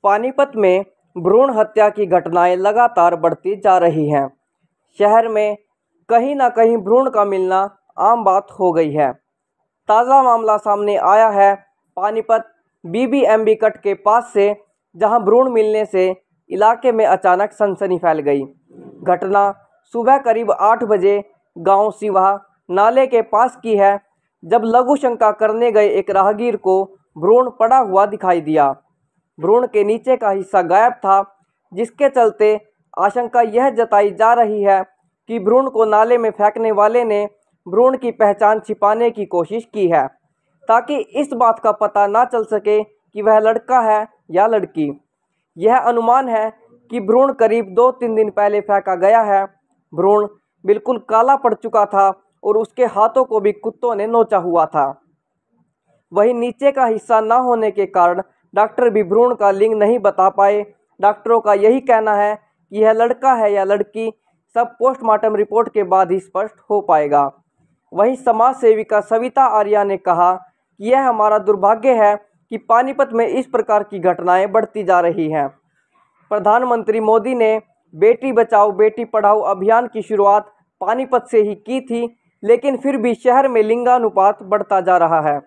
पानीपत में भ्रूण हत्या की घटनाएं लगातार बढ़ती जा रही हैं। शहर में कहीं ना कहीं भ्रूण का मिलना आम बात हो गई है। ताज़ा मामला सामने आया है पानीपत बीबीएमबी कट के पास से, जहां भ्रूण मिलने से इलाके में अचानक सनसनी फैल गई। घटना सुबह करीब 8 बजे गांव सिवाह नाले के पास की है, जब लघु शंका करने गए एक राहगीर को भ्रूण पड़ा हुआ दिखाई दिया। भ्रूण के नीचे का हिस्सा गायब था, जिसके चलते आशंका यह जताई जा रही है कि भ्रूण को नाले में फेंकने वाले ने भ्रूण की पहचान छिपाने की कोशिश की है, ताकि इस बात का पता ना चल सके कि वह लड़का है या लड़की। यह अनुमान है कि भ्रूण करीब 2-3 दिन पहले फेंका गया है। भ्रूण बिल्कुल काला पड़ चुका था और उसके हाथों को भी कुत्तों ने नोचा हुआ था। वहीं नीचे का हिस्सा न होने के कारण डॉक्टर भी भ्रूण का लिंग नहीं बता पाए। डॉक्टरों का यही कहना है कि यह लड़का है या लड़की, सब पोस्टमार्टम रिपोर्ट के बाद ही स्पष्ट हो पाएगा। वहीं समाज सेविका सविता आर्या ने कहा कि यह हमारा दुर्भाग्य है कि पानीपत में इस प्रकार की घटनाएं बढ़ती जा रही हैं। प्रधानमंत्री मोदी ने बेटी बचाओ बेटी पढ़ाओ अभियान की शुरुआत पानीपत से ही की थी, लेकिन फिर भी शहर में लिंगानुपात बढ़ता जा रहा है।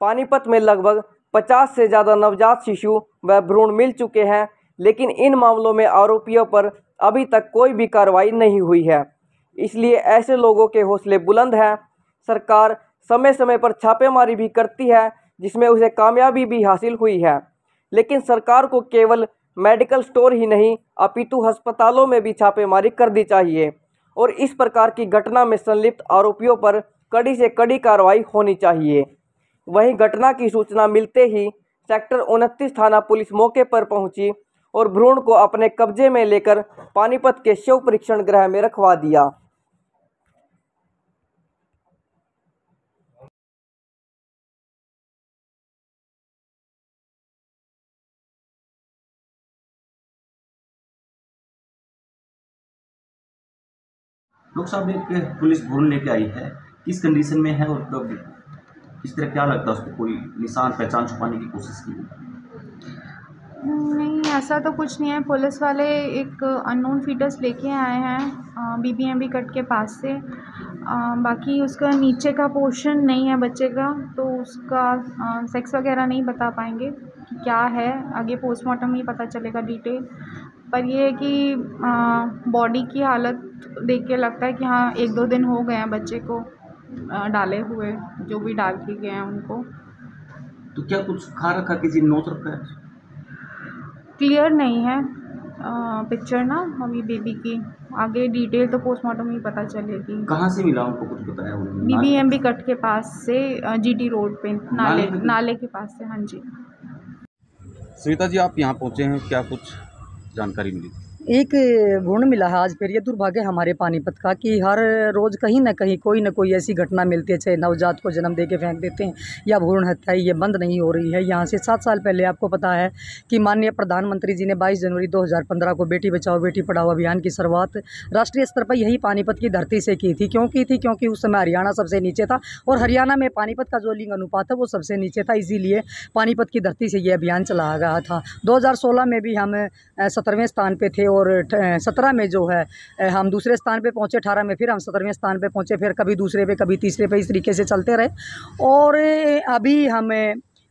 पानीपत में लगभग 50 से ज़्यादा नवजात शिशु व भ्रूण मिल चुके हैं, लेकिन इन मामलों में आरोपियों पर अभी तक कोई भी कार्रवाई नहीं हुई है। इसलिए ऐसे लोगों के हौसले बुलंद हैं। सरकार समय समय पर छापेमारी भी करती है, जिसमें उसे कामयाबी भी हासिल हुई है। लेकिन सरकार को केवल मेडिकल स्टोर ही नहीं, अपितु अस्पतालों में भी छापेमारी करनी चाहिए और इस प्रकार की घटना में संलिप्त आरोपियों पर कड़ी से कड़ी कार्रवाई होनी चाहिए। वहीं घटना की सूचना मिलते ही सेक्टर 29 थाना पुलिस मौके पर पहुंची और भ्रूण को अपने कब्जे में लेकर पानीपत के शव परीक्षण गृह में रखवा दिया। लोग साहब एक पुलिस भ्रूण लेके आई है, किस कंडीशन में है और कब, किस तरह, क्या लगता है उसको कोई निशान पहचान छुपाने की कोशिश की? नहीं, ऐसा तो कुछ नहीं है। पुलिस वाले एक अननोन फीटस लेके आए हैं बीबीएमबी कट के पास से। बाकी उसका नीचे का पोर्शन नहीं है बच्चे का, तो उसका सेक्स वगैरह नहीं बता पाएंगे कि क्या है। आगे पोस्टमार्टम ही पता चलेगा डिटेल। पर ये है कि बॉडी की हालत देख के लगता है कि हाँ 1-2 दिन हो गए हैं बच्चे को डाले हुए, जो भी डाल के गए हैं उनको। तो क्या कुछ खा रखा, किसी ने नोच रखा है? क्लियर नहीं है पिक्चर ना अभी बेबी की। आगे डिटेल तो पोस्टमार्टम ही पता चलेगी। कहाँ से मिला, उनको कुछ बताया उन्होंने? बीबीएमबी कट के पास से, जीटी रोड पे नाले के पास से। हाँ जी। सविता जी, आप यहाँ पहुँचे हैं, क्या कुछ जानकारी मिली? एक भ्रूण मिला है आज। फिर ये दुर्भाग्य हमारे पानीपत का कि हर रोज़ कहीं ना कहीं कोई ना कोई ऐसी घटना मिलती है, चाहे नवजात को जन्म दे के फेंक देते हैं या भ्रूण हत्या, ये बंद नहीं हो रही है। यहाँ से 7 साल पहले आपको पता है कि माननीय प्रधानमंत्री जी ने 22 जनवरी 2015 को बेटी बचाओ बेटी पढ़ाओ अभियान की शुरुआत राष्ट्रीय स्तर पर यही पानीपत की धरती से की थी। क्यों की थी? क्योंकि उस समय हरियाणा सबसे नीचे था और हरियाणा में पानीपत का जो लिंग अनुपात है वो सबसे नीचे था, इसीलिए पानीपत की धरती से ये अभियान चलाया गया था। 2016 में भी हम 17वें स्थान पे थे और 17 में जो है हम दूसरे स्थान पे पहुँचे, 18 में फिर हम 17वें स्थान पे पहुँचे, फिर कभी दूसरे पे कभी तीसरे पे, इस तरीके से चलते रहे। और अभी हम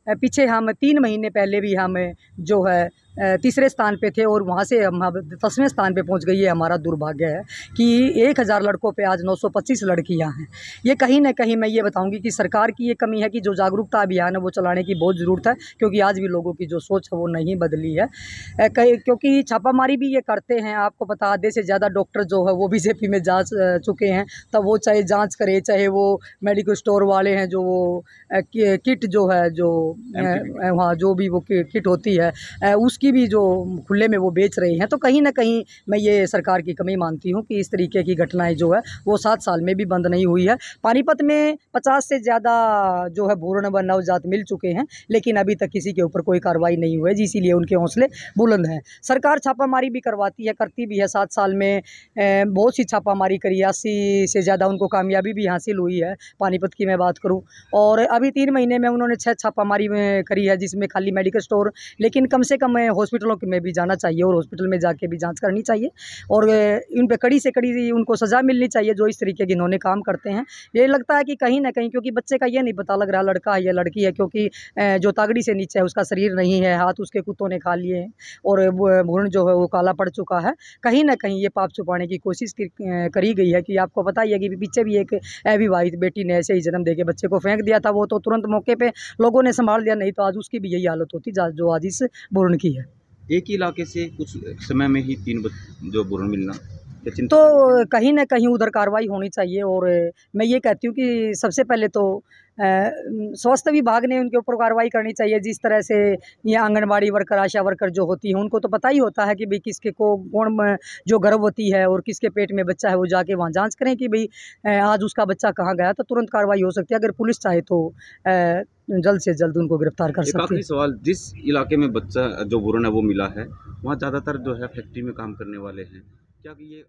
पीछे हम 3 महीने पहले भी हम जो है तीसरे स्थान पे थे और वहाँ से हम 10वें स्थान पे पहुँच गए। ये हमारा दुर्भाग्य है कि 1000 लड़कों पे आज 925 लड़कियाँ हैं। ये कहीं ना कहीं मैं ये बताऊंगी कि सरकार की ये कमी है कि जो जागरूकता अभियान है वो चलाने की बहुत ज़रूरत है, क्योंकि आज भी लोगों की जो सोच है वो नहीं बदली है। क्योंकि छापामारी भी ये करते हैं, आपको पता आधे से ज़्यादा डॉक्टर जो है वो बीजेपी में जा चुके हैं। तब वो चाहे जाँच करे, चाहे वो मेडिकल स्टोर वाले हैं जो वो किट जो है जो वहाँ जो भी वो किट होती है उसकी उसकी भी जो खुले में वो बेच रहे हैं। तो कहीं ना कहीं मैं ये सरकार की कमी मानती हूँ कि इस तरीके की घटनाएं जो है वो 7 साल में भी बंद नहीं हुई है। पानीपत में 50 से ज़्यादा जो है भ्रूण व नवजात मिल चुके हैं, लेकिन अभी तक किसी के ऊपर कोई कार्रवाई नहीं हुई है, इसीलिए उनके हौसले बुलंद हैं। सरकार छापामारी भी करवाती है, करती भी है। 7 साल में बहुत सी छापामारी करी, 80 से ज़्यादा उनको कामयाबी भी हासिल हुई है। पानीपत की मैं बात करूं, और अभी 3 महीने में उन्होंने 6 छापामारी में करी है, जिसमें खाली मेडिकल स्टोर, लेकिन कम से कम हॉस्पिटलों में भी जाना चाहिए और हॉस्पिटल में जाके भी जांच करनी चाहिए, और इन पे कड़ी से कड़ी उनको सज़ा मिलनी चाहिए जो इस तरीके के इन्होंने काम करते हैं। ये लगता है कि कहीं ना कहीं, क्योंकि बच्चे का ये नहीं पता लग रहा लड़का है या लड़की है, क्योंकि जो तागड़ी से नीचे है उसका शरीर नहीं है, हाथ उसके कुत्तों ने खा लिए हैं और भ्रूण जो है वो काला पड़ चुका है। कहीं ना कहीं ये पाप छुपाने की कोशिश करी गई है। कि आपको पता ही है कि पीछे भी एक अविवाहित बेटी ने ऐसे ही जन्म देके बच्चे को फेंक दिया था, वो तो तुरंत मौके पे लोगों ने संभाल लिया, नहीं तो आज उसकी भी यही हालत होती जो आज इस भ्रूण की है। एक ही इलाके से कुछ समय में ही 3 जो भ्रूण मिलना, क्या चिंता तो कहीं ना कहीं उधर कार्रवाई होनी चाहिए। और मैं ये कहती हूँ कि सबसे पहले तो स्वास्थ्य विभाग ने उनके ऊपर कार्रवाई करनी चाहिए। जिस तरह से ये आंगनबाड़ी वर्कर, आशा वर्कर जो होती हैं, उनको तो पता ही होता है कि भाई किसके को कौन जो गर्भवती है और किसके पेट में बच्चा है, वो जाके वहाँ जांच करें कि भाई आज उसका बच्चा कहाँ गया, तो तुरंत कार्रवाई हो सकती है। अगर पुलिस चाहे तो जल्द से जल्द उनको गिरफ्तार कर सकती है। आखिरी सवाल, जिस इलाके में बच्चा जो भ्रूण है वो मिला है, वहाँ ज़्यादातर जो है फैक्ट्री में काम करने वाले हैं, क्या ये